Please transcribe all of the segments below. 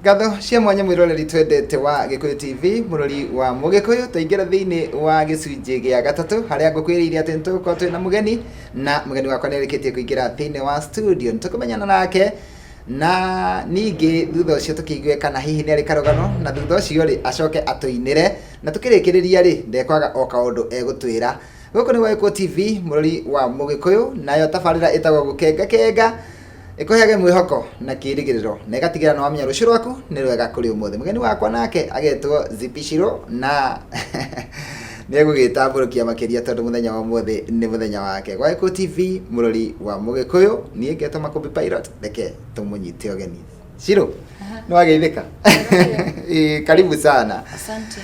Gatho cia mwanya mwiroreri twendete wa Gikuyu TV murori wa Mugikuyu tuingira thiini wa gicunji gia gatatu haria ngukwiriire ati ntuko twina mugeni na mugeni wakwa nerikitie kuingira thiini wa studio ntukumenyana nake na ningi thutha ucio tukiigue kana hihi ni ari karugano na thutha ucio ri acoke atuinire na tukirikiriria ri ndekwaga o kaundu egutwira guku ni wa Gikuyu TV murori wa Mugikuyu nayo tabarira itagwo gukenga kenga ikohege mwihoko na kirigiriro na igatigira no amenya rucio rwaku ni rwega kuri umuthe mugeni wakwa nake agetwo Zipishiro na negugitambũrũkia makiria tondu muthenya wa muthe ni muthenya wake gwa Gikuyu TV murori wa Mugikuyu nie ngetwo Makumbi Pilot reke tumunyite ogeni Shiro no ageithika karibu sana asante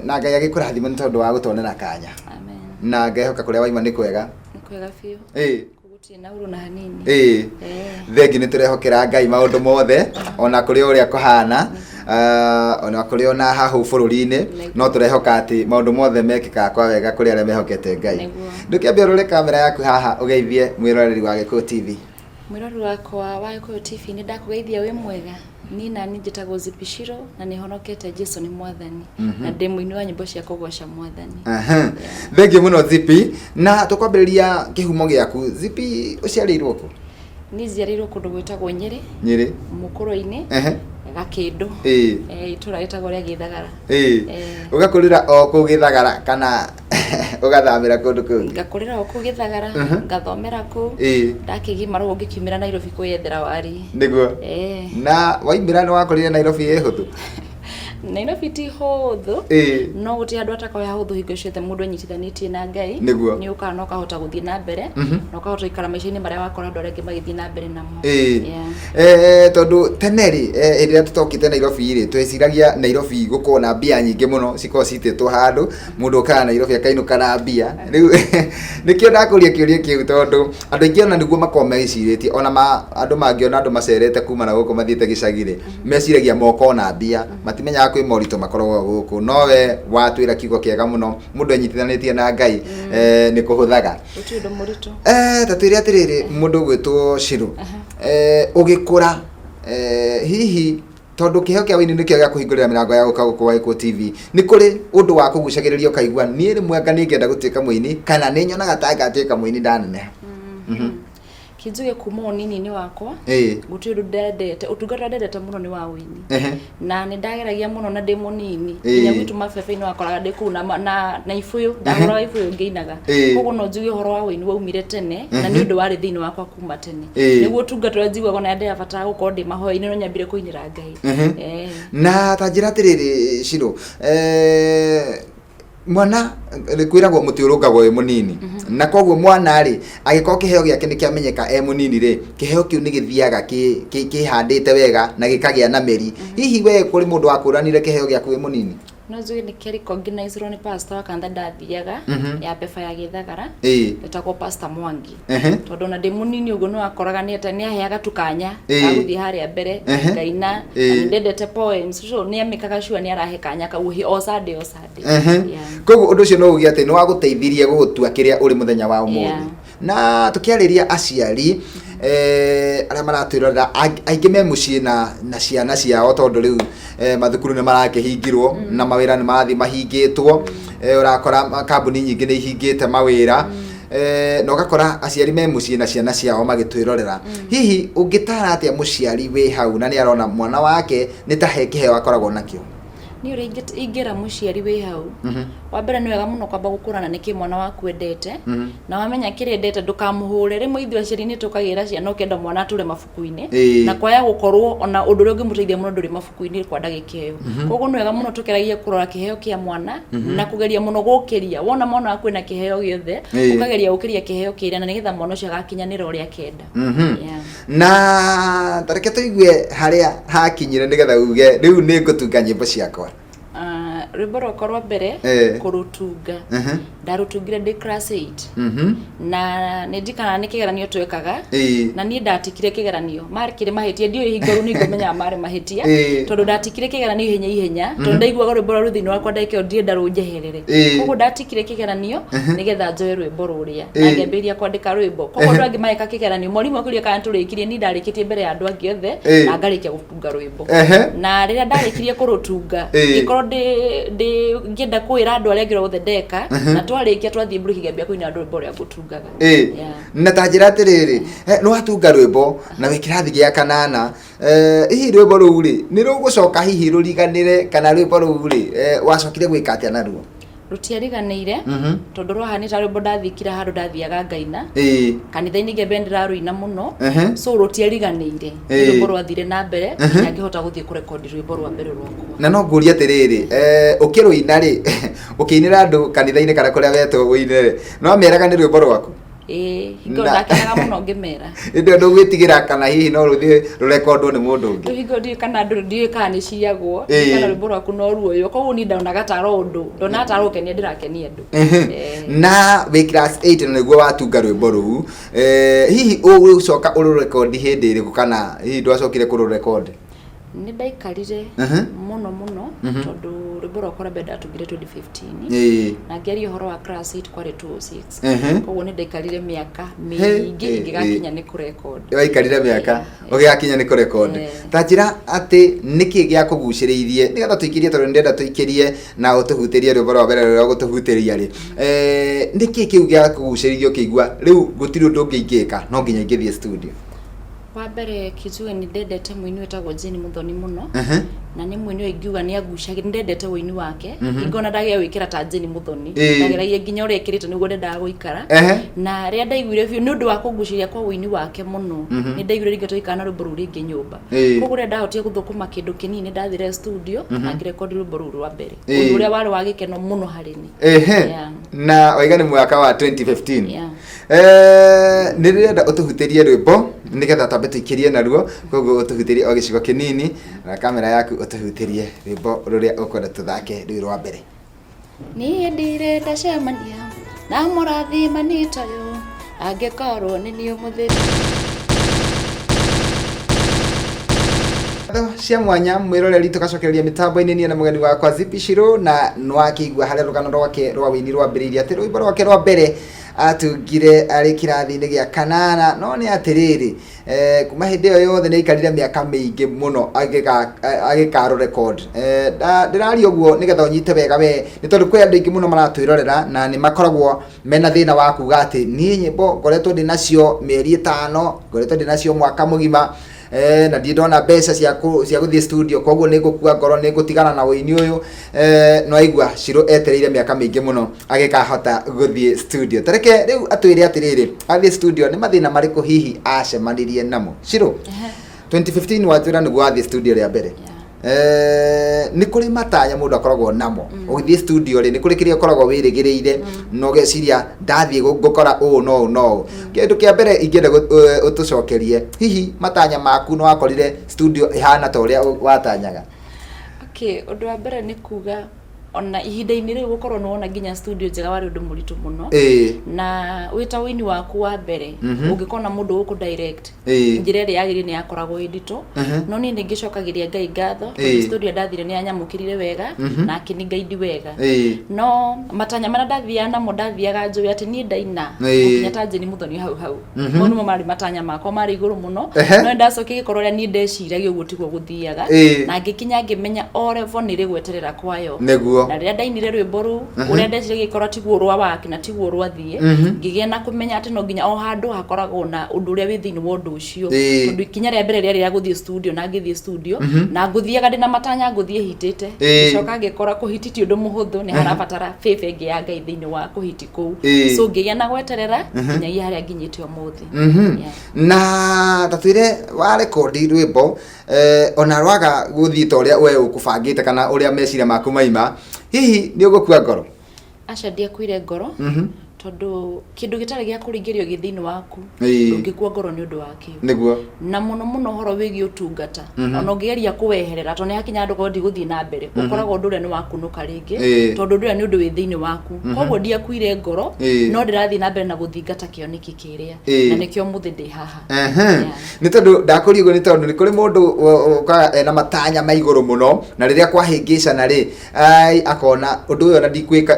na Ngai agikurathima tondu wa gutonera kanya amen na Ngai hoka kuria waima ni kwega fiu na uru na hanini thengi ni turehokera Ngai maundu mothe ona kuri uria kuhana ona kuri ona hahu bururi-ini no turehoka ati maundu mothe mekika kwa wega kuri aria mehokete Ngai ndukiambia rore kamera yaku haha ugeithie mwiroreri wa Gikuyu TV mwiroreri wakwa wa Gikuyu TV ni ndakugeithia wi mwega ni na njitagwo Zipishiro na ni honokete Jesu ni mwathani na ndemu wa nyimbo cia kugoca mwathani thengi muno Zipi na tukwambiriria kihumo giaku Zipi uciarirwo ku ni ciarirwo kundu gwitagwo Nyeri mukuru-ini gakindu itura itagwo ria Githagara ugakurira o ku Githagara kana ugathamira kundu kungi ngakurira o ku Githagara ngathomera ku ndakigima rugo ngikimira Nairobi kwiyethera wari niguo na waimira ni wakorire Nairobi ehuthu Nairobi ti huthu no guti andu atakoya huthu hingo ciothe mundu anyitithanitie na Ngai ni ukana ukahota guthii na mbere na ukahota ikara maisha-ini maria wakora andu aria magithii na mbere namo tondu teneri iria tutokite Nairobi ri tweciragia Nairobi gukorwo na mbia nyingi muno cikorwo cititwo handu mundu ukana Nairobi akainuka na mbia riu nikio ndakuria kiuria kiu tondu andu aingi ona niguo makorwo megiciritie ona andu mangiona andu macerete kuma na guku mathiite gicagire meciragia moko na mbia matimenya kwi morito makoragwo guku nowe watwira kiugo kiega muno mundu anyitithanitie na Ngai ni kuhuthaga utindu murito tatwire atiriri mundu gwitwo Shiro ugikura hihi tondu kiheo kia wini nikio gia kuhingurira mirango ya guka guku wa Gikuyu TV ni kuri undu wa kugucagiriria ukaigua ni rimwe anga ningienda gutuika muini kana ni nyonaga ta ngatuika muini ndaneneha kijuge kuma nini wakwa guti undu ndendete utungata ndendete muno ni wa wini na ni ndageragia muno na ndi munini nginya gwitu mabebe-ini wakoraga ndi kuu na ibuyu ndagora ibuyu ngeinaga koguo no njuge horo wa wini waumire tene na ni undu wari thiini wakwa kuma tene niguo utungata njiguaga na ndi abata gukorwo ndi mahoya-ini no nyambire kuinira Ngai na tanjira atiriri Shiro mwana kwiragwo muti urungagwo wi munini na koguo mwana ri agikoo kiheo giake ni kiamenyeka munini ri kiheo kiu ni githiaga kihandite wega na gikagia na meri hihi we kuri mundu wakuranire kiheo giaku wi munini no zuge ni keri organized ni pastor wa kanda ndathiaga ya pefa ya Githagara etagwo pastor Mwangi tondu na ndi munini uguo no akoraga ni ata ni aheaga tukanya aguthi haria mbere ngaina ndendete poems so ni amikaga shua ni arahe kanya kauhi o Sunday koguo undu ucio no ugi ati ni waguteithirie gugutua kiria uri muthenya wa umuthi na tukiariria aciari aria maratwirorera aingi me mucii na ciana ciao tondu riu mathukuru ni marakihingirwo na mawira ni marathi mahingitwo urakora kambuni nyingi ni ihingite mawira no gakora aciari me mucii na ciana ciao magitwirorera hihi ungitara atia muciari we hau na ni arona mwana wake ni ta he kiheo akoragwo nakio ni uri ingira muciari wi hau wa mbere ni wega muno kwamba gukurana niki mwana waku endete na wamenya kiri endete ndukamuhure rimwe ithu aciari ni tukagira ciana ukenda mwana ature mabuku-ini na kwaya gukorwo ona undu uri ungimuteithia muno nduri mabuku-ini kwa ndagika iyo koguo ni wega muno tukeragie kurora kiheo kia mwana na kugeria muno gukiria wona mwana waku ena kiheo giothe ukageria gukiria kiheo kiria na nigetha mwana ucio agakinyanira uria kenda na tareke tuigue haria hakinyire nigetha uge riu ni ngutunga nyimbo ciakwa rwimbo rwakwa rwa mbere kurutunga ndarutungire ndi class 8 na nindikana ni kigeranio twekaga na ni ndatikire kigeranio marikire mahitia ndio hingoru ni ngomenya mari mahitia tondu ndatikire kigeranio ihenya tondu ndaiguaga rwimbo rwa ruthini wakwa ndaikio ndie ndarunjeherere koguo ndatikire kigeranio nigetha njoe rwimbo ruria na ngembiria kwandika rwimbo koguo ndu angi maika kigeranio morimu akuria kana turikirie ni ndarikitie mbere ya andu angi othe na ngarikia gutunga rwimbo na riria ndarikirie kurutunga ngikoro ndi ngienda kwira andu aria ngira guthe ndeka na twarikia twathie mburu kigambia kuina rwimbo ria gutungaga na tanjira atiriri no atunga rwimbo na wikirathi gia kanana hihi rwimbo ruu ri ni rugucoka hihi ruriganire kana rwimbo ruu ri wacokire gwika atia naruo rutiariganire tondu rwahanita rwimbo ndathikira handu ndathiaga ngaina kanitha-ini ngembe ndiraruina muno so rutiariganire rwimbo rwathire na mbere na ngihota guthie kurekodi rwimbo rwa mbere rwakwa na no nguria atiriri ukiruina ri ukiinira andu kanitha-ini kana kuria wetwo uinire no meraga ni rwimbo rwaku hingo ndakenaga muno ngimera ndio ndugwitigira kana hihi no ruthie rurekondwo ni mundu ungi hingo ndi kana ndi kana ni ciagwo kana rwimbo rwaku no ruoyo koguo ni ndaonaga taro undu ndona taro ukenia ndirakenia andu na we class 8 niguo watunga rwimbo ruu hihi ugucoka ururekondi hindi iriku kana hihi ndwacokire kururekondi ni ndaikarire muno tondu rwimbo rwakwa rwa mbere ndatungire 2015 na ngeri uhoro wa class 8 kwari 206 koguo ni ndaikarire miaka mingi ingigakinya ni kurekondi waikarire miaka ugigakinya ni kurekondi tanjira ati niki gia kuguciriirie nigetha tuikirie tondu ndenda tuikirie na utuhutirie rwimbo rwa mbere rwa gutuhutiria ri niki kiu gia kuguciriirie ukigua riu gutiri undu ungingika no nginya ingithie studio wa mbere kijuge ni ndendete muini wetagwo Jane Muthoni muno na ni muini wengiuga ni agucagira ndendete uini wake ingona ndagia wikira ta Jane Muthoni ndageragia nginya uria ekirite niguo ndendaga guikara na ria ndaiguire biu ni undu wa kuguciria kwa uini wake muno ni ndaiguire ringi tuikana rwimbo ruu ringi nyumba koguo ria ndahotie guthukuma kindu kinini ndathire studio na ngirekondi rwimbo ruu rwa mbere uria wari wa gikeno muno hari ni na waigani mwaka wa 2015 ni rirenda utuhutirie rwimbo nigetha tambe tuikirie naruo koguo utuhutirie o gicigo kinini na kamera yaku utuhutirie rwimbo ruria ukwenda tuthake rwi rwa mbere ni ndire ndacemania na murathima ni tayo angikorwo ni ni umuthiri cia mwanya mwiroreri tugacokereria mitambo-ini nie na mugeni wakwa Zippy Shirũ na nwakiigua haria rugano rwake rwa wini rwambiriirie ati rwimbo rwake rwa mbere atungire ari kirathi-ini gia kanana no ni atiriri kuma hindi iyo yothe ni ikarire miaka mingi muno agikaro record ndirari uguo nigetha unyite wega we ni tondu kwi andu ingi muno maratwirorera na ni makoragwo mena thina wa kuga ati ni nyimbo ngoretwo ndi nacio mieri 5 ngoretwo ndi nacio mwaka mugima na ndi ndona mbeca cia guthie studio koguo ni ngukua ngoro ni ngutigana na wini uyu no aigua Shirũ etereire miaka mingi muno agikahota guthie studio tareke riu atwire atiriri athie studio ni mathina mariku hihi acemanirie namo Shirũ 2015 watwira niguo athie studio ria mbere ni kuri matanya mundu akoragwo namo ugithie studio ri ni kuri kiria ukoragwo wirigiriire no geciria ndathie gukora no kindu kia mbere ingienda utucokerie hihi matanya maku no wakorire studio ihana ta uria watanyaga undu wa mbere ni kuga ona ihinda-ini riu gukorwo no ona nginya studio njega wari undu muritu muno na wita wini waku wa mbere ungikona mundu guku direct njira ria yagiri ni yakoragwo inditu no ni ngicokagiria Ngai ngatho studio ndathire ni anyamukirire wega na akinigaidi wega no matanya mana ndathia namo ndathiaga njui ati ni ndaina nginya ta Jane Muthoni hau mono mari matanya makwa mari iguru muno no ndacokia gikoro ria ni ndeciragia uguo tiguo guthiaga na ngikinya ngimenya o level ni rigweterera kwayo neguo na ria ndainire rwimbo ruu uria ndeciragia gikoro tiguo rwa waki na tiguo rwathie ngigia na kumenya ati no nginya o handu hakoragwo na undu uria wi thiini wa undu ucio tondu ikinya ria mbere ria guthie studio na ngithie studio na nguthiaga ndina matanya nguthie hitite ngicoka ngikora kuhititi undu muhuthu ni harabatara faith ingi ya Ngai thiini wa kuhiti kuu so ngigia na gweterera nginya haria nginyite umuthi na tatwire wa record rwimbo ona rwaga guthie ta uria we ukubangite kana uria meciria maku maima hihi ni ugukua ngoro aca ndiakuire ngoro tondu kindu gitari gia kuringirio githini waku ndungikua ngoro ni undu wakio niguo na muno horo wigi utungata ona ungeria kuweherera tondu hakinya andu gondi guthii na mbere ukoragwo undu ria ni wakunuka ringi tondu undu ria ni undu wi thini waku koguo ndiakuire ngoro no ndirathii na mbere na guthingata kioneki kiria na nikio muthi ndi haha ni tondu ndakuri uguo ni tondu ni kuri mundu na matanya maiguru muno na riria kwahingicana ri akona undu uyo na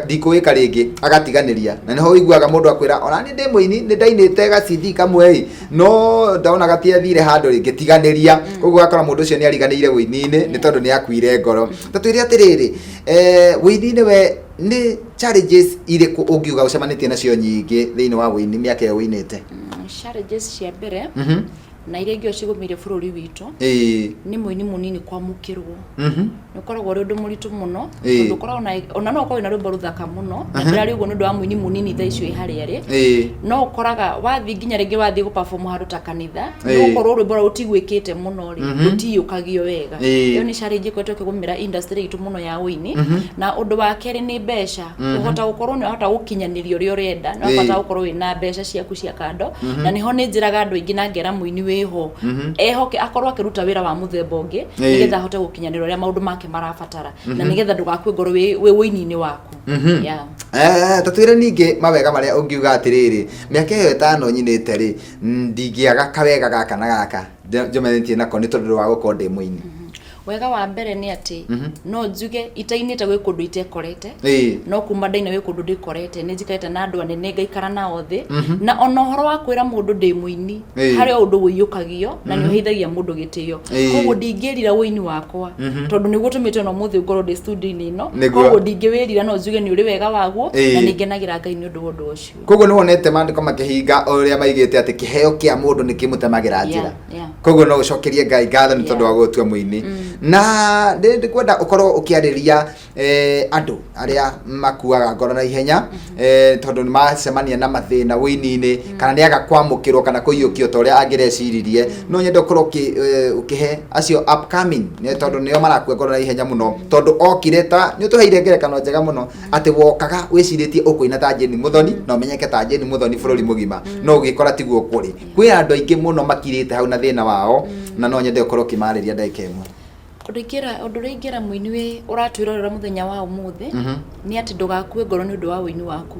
ndikuika ringi agatiganiria na niho iguaga mundu akwira ona ni ndi muini ni ndainite ga CD kamwe no ndaona gatiathire handu ringi tiganiria koguo akora mundu ucio ni ariganire wini-ini ni tondu ni akuire ngoro tatwire atiriri wini-ini we ni challenges iriku ungiuga ucemanitie nacio nyingi thiini wa wini miaka iyo winite challenges cia mbere na iria ingĩ cigũmĩire bũrũri witũ nĩ mũini mũnini kwamũkĩrwo nĩ ũkoragwo ũrĩ ũndũ mũritũ mũno tondũ ũkoragwo ona no ũkorwo na rwĩmbo rũthaka mũno na ndĩrarĩ ũguo nĩ ũndũ wa mũini mũnini thaa icio harĩa arĩ no ũkoraga wathiĩ nginya rĩngĩ wathiĩ gũ-perform handũ ta kanitha nĩ ũkorwo rwĩmbo rũu ũtigwĩkĩte mũno rĩ rũtiyũkagio wega ĩyo nĩ challenge ĩkoretwo ĩkĩgũmĩra industry itũ mũno ya ũini na ũndũ wa kerĩ nĩ mbeca ũhota gũkorwo nĩ ũhota gũkinyanĩria ũrĩa ũrenda nĩ ũhota gũkorwo wĩna mbeca ciaku cia kando na nĩho nĩ njĩraga andũ aingĩ na ngera mũini weho ehoke akorwo akiruta wira wa muthemba ungi nigetha ahote gukinyanira uria maundu make marabatara na nigetha ndugakue ngoro wi wini-ini waku tatwire ningi mawega maria ungiuga atiriri miaka iyo 5 nyinite ri ndingiaga kawega gaka na gaka njomenetie nako ni tondu wa gukorwo ndi muini wega wa mbere ni ati no njuge itainite gwi kundu itekorete no kuma ndaina gwi kundu ndikorete ni njikarite na andu anene ngaikara nao thi na ona horo wa kwira mundu ndi muini hari undu wiyukagio na ni uheithagia mundu gitio koguo ndingirira wini wakwa tondu niguo tumite no muthi ngoro ndi studio-ini ino koguo ndingiwirira no njuge ni uri wega waguo na ningenagira Ngai ni undu undu ucio koguo ni wonete mandiko makihinga uria maigite ati kiheo kia mundu ni kimutemagira njira koguo no ucokerie Ngai ngatho ni tondu wa gutua muini na ndikwenda ukorwo ukiariria andu aria makuaga ngoro na ihenya tondu ni macemania na mathina wini-ini kana ni aga kwamukirwo kana kuiyukio ta uria angirecirie no nyende ukorwo ukihe acio upcoming ni tondu nio marakua ngoro na ihenya muno tondu okireta ni utuheire ngerekano njega muno ati wokaga wiciritie ukuina ta Jane Muthoni no menyeke ta Jane Muthoni bururi mugima no ugikora tiguo kuri kwi andu aingi muno makirite hau na thina wao na no nyende ukorwo kimariria ndeke imwe undu ringira muini we uratwirorera muthenya wa umuthi ni ati ndugakue ngoro ni undu wa wini waku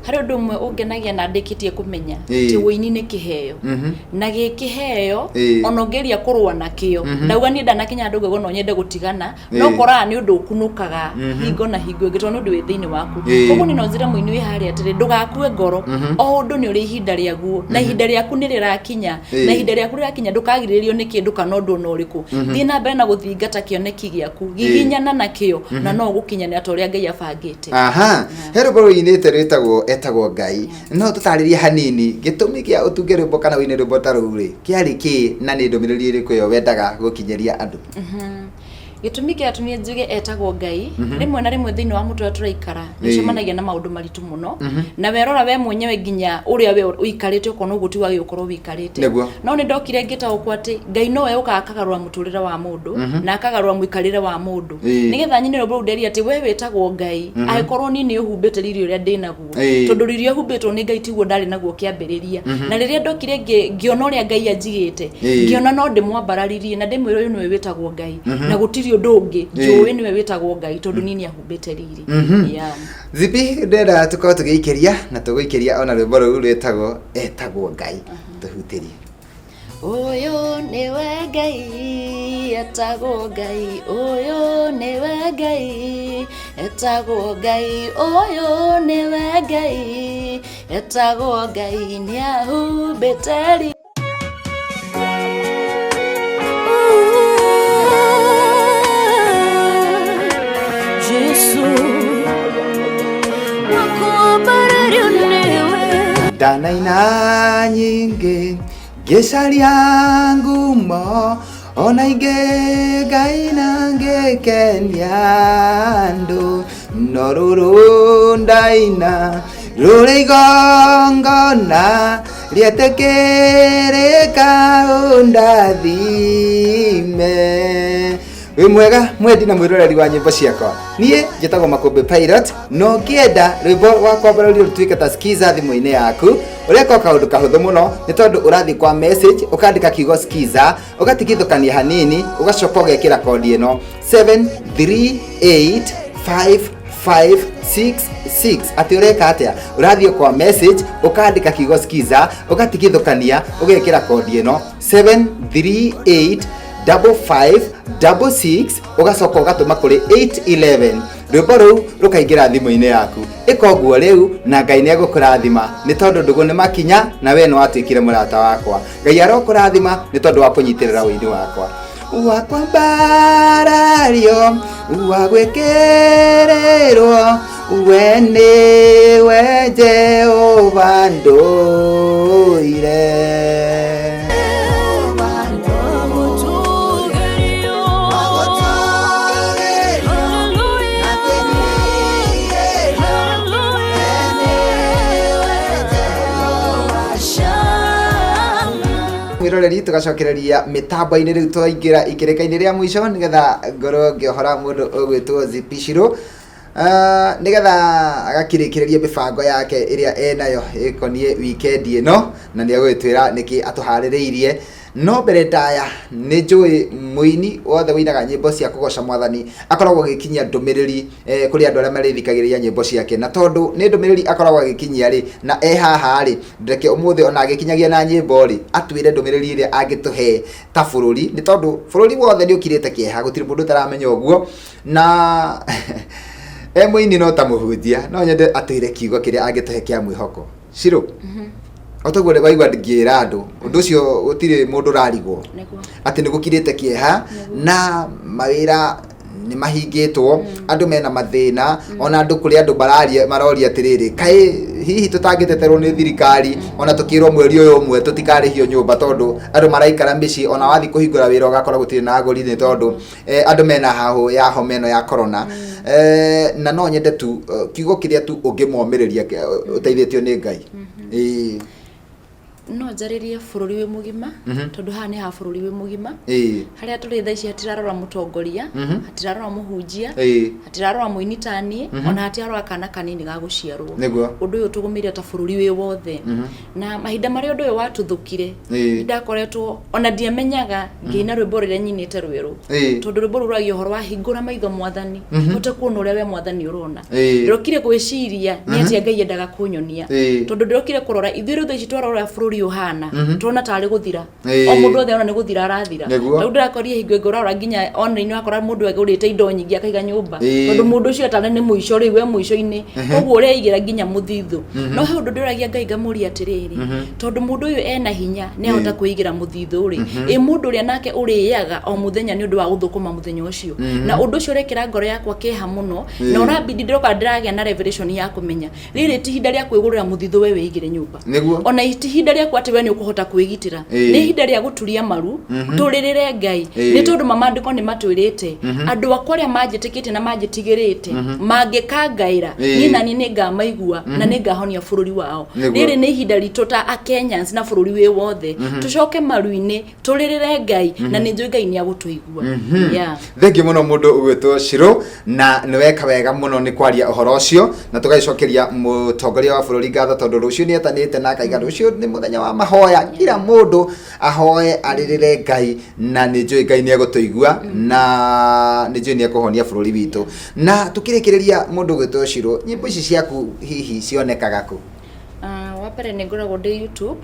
hari undu umwe ungenagia na ndikitie kumenya ti wini ni kiheo na gikiheo ona ngeria kurwa nakio ndauga ni ndanakinya andu ngego no nyende gutigana no kora ni undu ukunukaga hingo na hingo ngito ni undu wi thini waku koguo ni no njira muini we hari atiri ndugakue ngoro o undu ni uri ihinda riaguo na ihinda riaku ni rirakinya na ihinda riaku rirakinya ndukagiririo ni kindu kana undu no uriku thii na mbere na guthingata kioneki giaku giginyana nakio na no gukinyana ta uria Ngai abangite hero bro inite etagwo Ngai no tutariria hanini gitumi kia utuge rwimbo kana wine rwimbo ta ruri kiari ki na ni ndumiriri iriku yo wendaga gukinyeria andu gitumi kia tumie njuge etagwo Ngai rimwe na rimwe thini wa mutu wa turaikara nicemanagia na maundu maritu muno na werora we mwenyewe nginya uria we uikarite ukono guti wa giukorwo wikarite no ni ndokire ngita ukwati Ngai no we ukakagarura muturire wa mundu na akagarura muikarire wa mundu nigetha nyine robo nderi ati we wetagwo Ngai agikorwo ni uhumbite riri uria ndinaguo tondu riri uhumbitwo ni Ngai tiguo ndari naguo kiambiriria na riria ndokire ngiona uria Ngai anjigite ngiona no ndimwambararirie na ndimwire uyu ni we wetagwo Ngai na gutiri undu ungi njui ni we wetagwo Ngai tondu nini ahumbite riri zipi ndenda tukorwo tugiikeria na tugiikeria ona rwimbo rũu etagwo Ngai tuhutirie uyu ni we Ngai etagwo Ngai uyu ni we Ngai etagwo Ngai uyu ni we Ngai etagwo Ngai ni ahumbite riri ndanaina nyingi ngicaria ngumo ona ingi ngaina ngikenia andu no ruru ndaina ruri igongona rietekirika undathime Wĩ mwega mwendi na mwĩroreri wa nyĩmbo ciakwa. Niĩ njĩtagwo Makũmbĩ Pilot, no ngĩenda rwĩmbo rwa kwambararia rũtuĩke ta skiza thimũ-inĩ yaku. Ũreka kaũndũ kahũthũ mũno nĩ tondũ ũrathiĩ kwa message ũkandĩka kiugo skiza, ũgatigithũkania hanini, ũgacoka ũgekĩra kodi ĩno 738556 ati ureka atia urathie kwa message ukandika kiugo skiza ugatigithukania ugekira kodi ino 7385566 ugacoka ugatuma kuri 811 rwimbo ruu rukaingira thimu-ini yaku ikoguo riu na Ngai ni egukurathima ni tondu ndugu ni makinya na we no watuikire murata wakwa. Ngai arokurathima ni tondu wa kunyitirira wini wakwa wakwambarario wagwekererwo wene we Jehova ndoire mwiroreri tugacokereria mitambo-ini riu twaingira ikireka-ini ria mwisho nigetha ngorwo ngiohora mundu ugwitwo Zipishiro nigetha agakirikireria mibango yake iria enayo ikonie weekend ino na ni agwitwira niki atuhaririirie. No mbere ndaya ni njui muini wothe winaga nyimbo cia kugoca Mwathani akoragwo agikinyia ndumiriri kuri andu aria marithikagiriria nyimbo ciake, na tondu ni ndumiriri akoragwo agikinyia ri na haha ri ndeke umuthi ona agikinyagia na nyimbo ri atwire ndumiriri iria angituhe ta bururi, ni tondu bururi wothe ni ukirite kieha gutiri mundu taramenya uguo na muini no ta muhunjia no nyende atwire kiugo kiria angituhe kia mwihoko Shiro. Otaguo le waigwa ngira andu undu ucio gutire mundu rarigwo ati ni gukirite kieha na mawira ni mahingitwo andu mena mathina ona andu kuri andu maroria atiriri kai hihi tutangiteterwo ni thirikari ona tukirwo mweri uyu umwe tutikarihio nyumba tondu andu maraikara mbici ona wathi kuhingura wira ugakora gutire na agori ni tondu andu mena hahu ya homeno ya corona na no nyende tu kiugo kiria tu ungimomiriria uteithitio ni Ngai no njaririe bururi wi mugima tondu haha ni ha bururi wi mugima haria turi thaa ici hatirarora mutongoria hatirarora muhunjia hatirarora muini tani ona hatirarora kana kanini ga guciarwo undu uyu tugumire ta bururi wi wothe na mahinda maria undu uyu watuthukire ndakoretwo ona ndiamenyaga ngiina rwimbo riria nyinite rweru tondu rwimbo ruru rwagio horo wa hingura maitho Mwathani hote kuona uria we Mwathani urona ndokire gwiciria ni atia Ngai endaga kunyonia tondu ndokire kurora ithuĩ thaa ici twarora bururi uhana tuona tari guthira o mundu othe ona ni guthira arathira riu ndirakoria hingo ngorora nginya online wakora mundu agurite indo nyingi akaiga nyumba tondu mundu ucio atane ni muico riu we muico-ini koguo ureigira nginya muthithu no he undu ndiragia Ngai ngamuri atiriri tondu mundu uyu ena hinya ni ahota kuigira muthithu ri mundu uria nake uriyaga o muthenya ni undu wa guthukuma muthenya ucio na undu ucio rekira ngoro yakwa keha muno na urabidi ndiroka ndiragia na revelation ya kumenya riri ti hinda ria kwigurira muthithu we weigire nyumba ona ti hinda ria ati we ni ukuhota kwigitira ni hinda ria guturia maru turirire Ngai ni tondu mamandiko ni matwirite andu akwa ria manjitikite na manjitigirite mangikangaira ni nani ni ngamaigua na ni ngahonia bururi wao riri ni hinda ritu ta Kenyans na bururi wi wothe tucoke maru-ini turirire Ngai na ni njui Ngai ni agutuigua thengi muno mundu ugwitwo Shiro na ni weka wega muno ni kwaria uhoro ucio na tugacokeria mutongoria wa bururi ngatho tondu rucio ni etanite na akaiga rucio ni muthenya wa mahoya kila mundu ahoe aririre Ngai na ni njui Ngai ni agutuigua na ni njui ni akuhonia bururi witu na tukirikiriria mundu ugwitwo Shiro nyimbo ici ciaku hihi cionekaga ku wapere ni ngoragwo ndi YouTube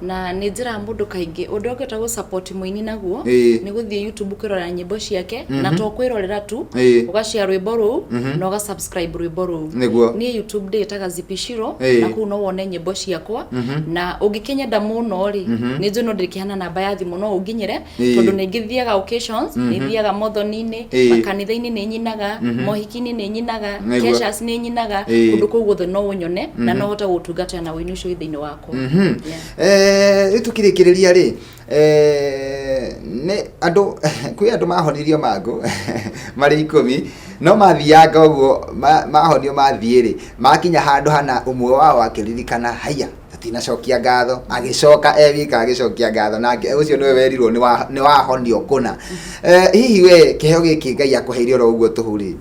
na ni njira mundu kaingi undu ukita gu support muini naguo ni guthie YouTube kwirora nyimbo ciake na to kwirorera tu ugashare rwimbo ruu na uga subscribe rwimbo ruu ni YouTube ndetaga Zipishiro na ku no wone nyimbo ciakwa na ungikinyenda muno ri ni njo no ndikihana namba ya thimu no unginyire tondu ni ngithiaga occasions ni thiaga mothoni-ini makanitha-ini ni nyinaga mohiki-ini ni nyinaga keshas ni nyinaga undu kuu guothe no unyone na no hota gutungata na wini ucio thiini wako tukirikiriria ri ne andu kwi andu mahonirio mangu mari 10 no mathianga uguo mahonio mathie ri makinya handu hana umwe wao akiririkana haya atinacokia ngatho agicoka ewika agicokia ngatho na ucio niwe werirwo ni wahonio kuna hihi we kiheo giki Ngai akuheire ro uguo tuhuri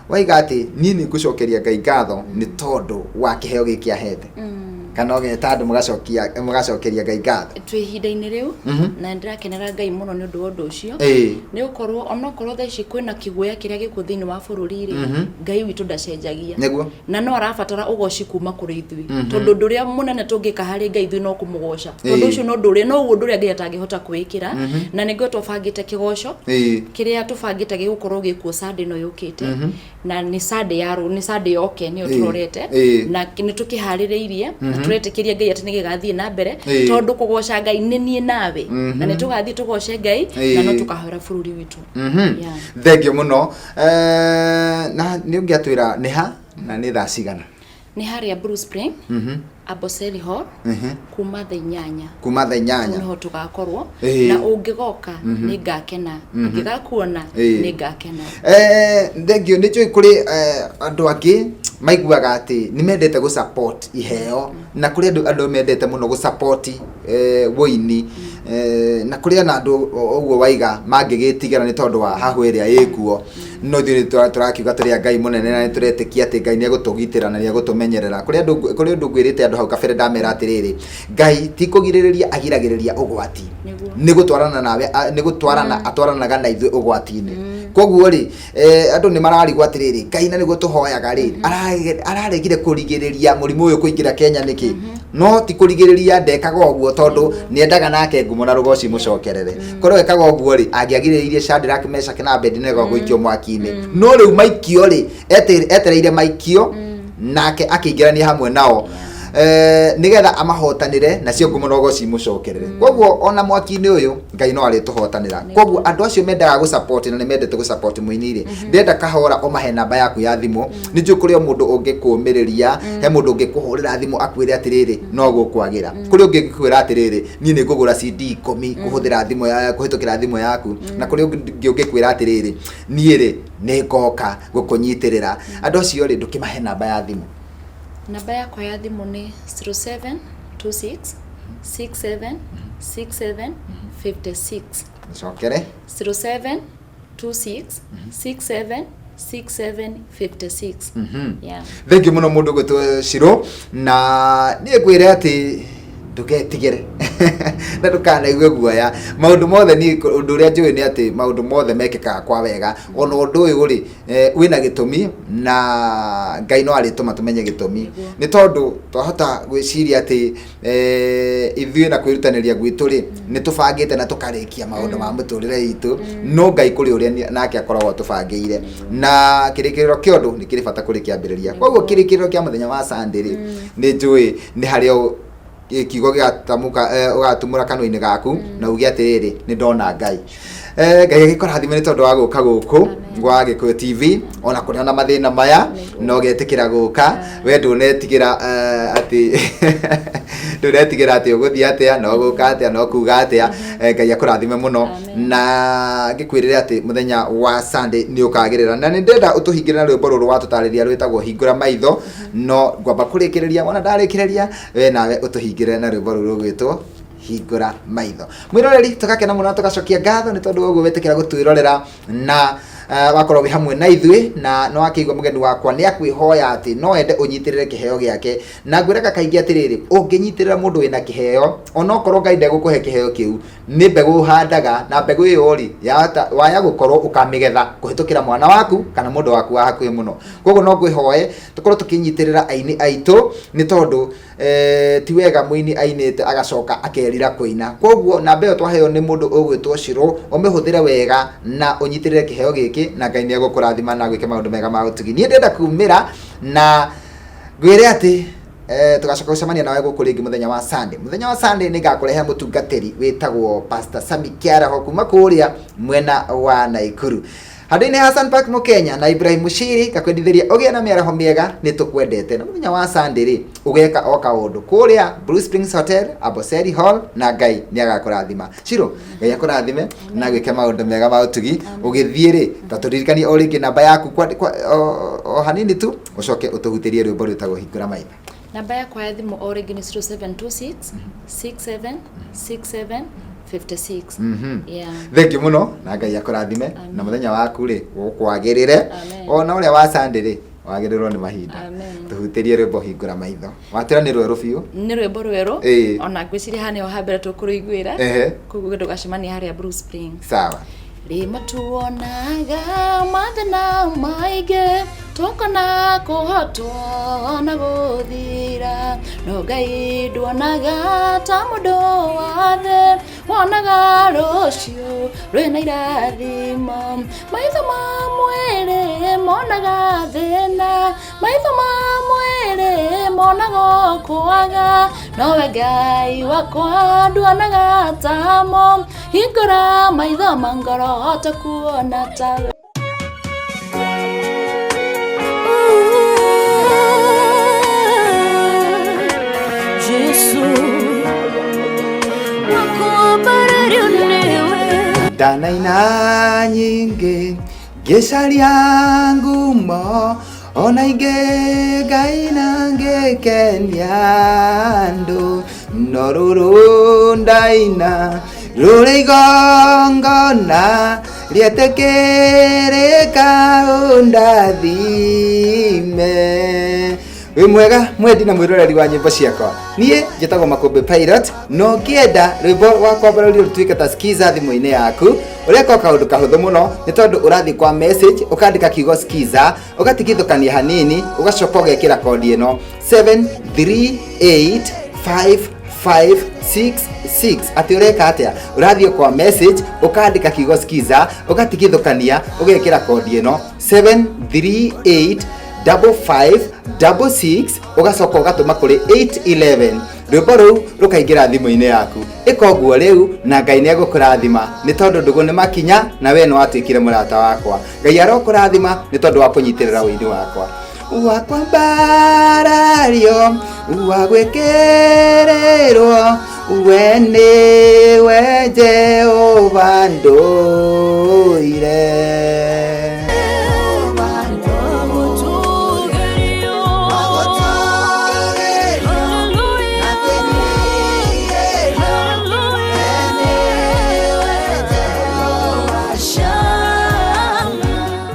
waiga ati nini ngucokeria Ngai ngatho ni tondu wa kiheo giki ahete kana ogeta andu mugacokeria Ngai ngatho twihinda-ini riu na ndirakenera Ngai muno ni undu wa undu ucio ni ukorwo onokorwo thaici kwina kiguya kiria giku thiini wa bururi ri Ngai witu ndacenjagia na no arabatara ugoci kuma kuri ithui tondu nduria munene tungika hari Ngai ithui no kumugoca tondu ucio no nduria no uguo nduria Ngai atangihota kwikira na niguo tubangite kigoco kiria tubangite gigukorwo gikuo Sunday no yukite na ni Sunday yaro ni Sunday yoke ni uturorete na ni tukihaririirie turetikiria Ngai ati nigigathie na mbere tondu kugoca Ngai ni nie nawe na ni tugathie tugoce Ngai na no tukahora bururi witu thengio muno na ni ungiatwira ni ha na ni thaa cigana ni haria Blue Spring Amboseli Hall kuma thaa 8 niho tugakorwo na ungigoka ni ngakena ngigakuona ni ngakena thengio ni njui kuri andu angi maiguaga ati ni mendete gu support iheo na kuri andu mendete muno gu support woini na kuri andu uguo waiga mangigitigera ni tondu wa hahu iria ikuo no thiri turakiuga turi Ngai munene na turetikia ati Ngai ni egutugitira na ni egutumenyerera kuri andu ngwirite andu hau kabere ndamera atiriri Ngai ti kugiririria agiragiriria ugwati ni gutwarana nawe ni gutwarana atwaranaga na ithu ugwati-ini koguo ri andu ni mararigwa atiriri Ngai na ni gutuhoyaga ri araregire kurigiriria murimu uyu kuingira Kenya niki no ti kurigiriria ndekaga uguo tondu ni endaga nake ngumo na rugoci mucokerere korwo ekaga uguo ri angiagiriririe Shadrach Meshach na Abednego guikio mwaki-ini no riu maikio ri etereire maikio nake akiingirania hamwe nao nigetha amahotanire nacio ngumo nogo cimucokerere koguo ona mwaki-ini uyu Ngai no ari tuhotanira koguo andu acio mendaga gu support na ni mendete gu support muinire ndenda kahora omahe namba yaku ya thimu ni njui kuri mundu ungikuumiriria he mundu ungikuhurira thimu akwire atiriri no gukwagira kuri ungikwira atiriri ni ni ngugura CD 10 kuhuthira thimu ya kuhitukira thimu yaku na kuri ungikwira atiriri ni ri ni ngoka gukunyitirira andu acio ri ndukimahe namba ya thimu namba yakwa ya thimu ni 0726676756 cokere 0726676756 yeah thank you muno mundu gwitu Shiro na ni kwire ati ndugetigere na ndukanaigwe guoya maundu mothe ni undu uria njui ni ati maundu mothe mekikaga kwa wega ona undu uyu ri wina gitumi na Ngai no ari tuma tumenye gitumi ni tondu twahota gwiciria ati ithui na kwirutaniria gwitu ri ni tubangite na tukarikia maundu ma muturire itu no Ngai kuri uria nake akoragwo tubangiire na kirikiriro kiondu ni kiri bata kuri kiambiriria koguo kirikiriro kia muthenya wa Sunday ri ni njui ni hario kigo gatamuka ugatumura kanwa-ini gaku na ugi atiriri ni ndona Ngai Ngai agikora thime ni tondu wa guka guku gwa Gikuyu TV ona kuri na mathina maya no getikira guka we ndunetigira ati ndunetigira ati uguthia atia no guka atia no kuga atia Ngai akurathime muno na ngikwirire ati muthenya wa Sunday ni ukagirira na ni ndenda utuhingire na rwimbo ruru watutariria rwitagwo hingura maitho no ngwamba kurikiriria ona ndarikiriria we nawe utuhingire na rwimbo ruru rwitwo hingura maitho mwiroreri tukakena muno tugacokia ngatho ni tondu uguo wetikira gutwirorera na wakorwo hamwe na ithui na no akigwa mugeni wakwa ni akwihoya ati no ende unyitirire kiheo giake na ngwireka kaingi atiriri unginyitirira mundu wina kiheo ona okorwo Ngai ndegũkũhe kiheo kiu ni mbegu handaga na mbegu iyo ri waya gukorwo ukamigetha kuhitukira mwana waku kana mundu waku wa hakuhi muno koguo no ngwihoye tukorwo tukinyitirira aini aitu ni tondu ti wega muini ainite agacoka akerira kuina koguo namba iyo twaheo ni mundu ugwitwo Shiro umihuthire wega na unyitirire kiheo giki na Ngai ni egukurathima na gwike maundu mega ma utugi ni ndenda kumira na gwire ati tugacoka gucemania nawe guku ringi muthenya wa Sunday ni ngakurehe mutungatiri witagwo Pastor Sami Kiaraho kuma kuria mwena wa Naikuru Hadi-ini Hassan Park Mukenya na Ibrahim Mushiri kakwendithiria ugie na miaraho miega ni tukwendete na muthenya wa Sunday ri ugeka o kaundu kuria Blue Springs Hotel Amboseli Hall na Ngai ni agakurathima Shiro Ngai akurathime na gwike maundu mega ma utugi ugithie ri taturirikani o ringi namba yaku o hanini tu ucoke utuhutirie rwimbo rwitagwo hingura maitho Namba yakwa ya thimu o rĩngĩ nĩ 0726 67 67 56. Yeah. Thank you muno na Ngai akũrathime na muthenya waku rĩ ũkwagĩrĩre ona ũrĩa wa Sunday rĩ wagĩrĩrwo nĩ mahinda. Tuhutĩrie rwĩmbo hingũra maitho. Watĩra nĩ rwerũ biũ? Nĩ rwĩmbo rwerũ. Ona ngwĩciria hane o hambere tũkũrũiguĩra. Koguo ndũgacemania harĩa Blue Spring. Sawa. Rĩma tuonaga mathĩna maingĩ tũkona kũhotwo na gũthira, no Ngai nduonaga ta mũndũ wa thĩ, wonaga rũciũ rwĩna irathimo. Maitho ma mwĩrĩ monaga thĩna, maitho ma mwĩrĩ monaga kwaga, nowe Ngai wakwa nduonaga tamo. Hingũra maitho ma ngoro hote kuona tawe. Ndanaina nyingĩ ngĩcaria ngumo, ona ingĩ ngaina ngĩkenia andũ, no rũrũ ndaina rũrĩ igongona rĩetĩkĩrĩka ũndathime. Wĩ mwega mwendi na mwĩroreri wa nyĩmbo ciakwa, niĩ njĩtagwo Makũmbĩ Pilot, no ngĩenda rwĩmbo rwakwa rũrĩa rũtuĩke ta skiza thimũ-inĩ yaku, ũreka kaũndũ kahũthũ mũno nĩ tondũ ũrathiĩ kwa message ũkandĩka kiugo skiza, ũgatigithũkania hanini, ũgacoka ũgekĩra kodi ĩno 738556. Ati ũreka atĩa? Ũrathiĩ kwa message ũkandĩka kiugo skiza, ũgatigithũkania, ũgekĩra kodi ĩno 7385566, ugacoka ugatuma kuri 811. Rwĩmbo rũu rũkaingĩra thimũ-inĩ yaku. Ĩka ũguo rĩu na Ngai nĩ egũkũrathima nĩ tondũ ndũgũ nĩ makinya na we nĩ watuĩkire mũrata wakwa. Ngai arokũrathima nĩ tondũ wa kũnyitĩrĩra wĩini wakwa. Wakwa mbarario wa gwĩkĩrĩrwo, we nĩwe Jehova ndũire.